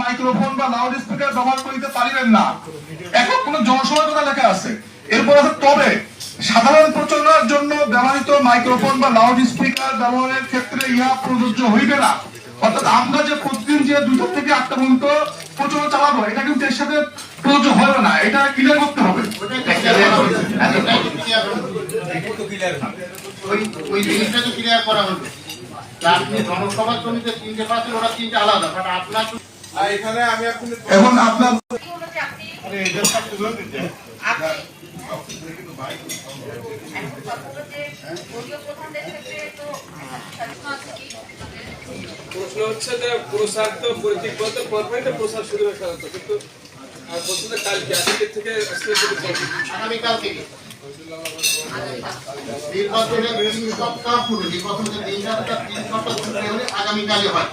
Microphone বা loud speaker ব্যবহার করিতে পারিবেন না, এখন কোন জনসভার কথা লেখা আছে। এরপর আছে তবে সাধারণ প্রচারণার জন্য ব্যবহৃত মাইক্রোফোন বা লাউড স্পিকার ব্যবহারের ক্ষেত্রে ইহা প্রযোজ্য হইবে না। অর্থাৎ আমরা যে প্রতিদিন যে 2টা থেকে 8টা পর্যন্ত প্রচারণা চালাবো, এটা কিন্তু এর সাথে প্রযোজ্য হবে না, এটা ক্লিয়ার করতে হবে। ওই জিনিসটা তো ক্লিয়ার করা হবে। আপনি জনসভার জমিতে 3টে পাচ্ছেন, ওরা 3টে আলাদা, বাট আপনার এখানে আমি এখন আপনার প্রশ্ন হচ্ছে যে প্রসার তো পৈতৃক বলতে পরপরই প্রসার শুরু হয়ে গেল, কিন্তু বলছে যে কালকে আজকের থেকে আগামীকাল থেকে নির্বাচনের 3 সপ্তাহ পূর্বে, নির্বাচনের 3 সপ্তাহ হলে আগামীকালে হয়।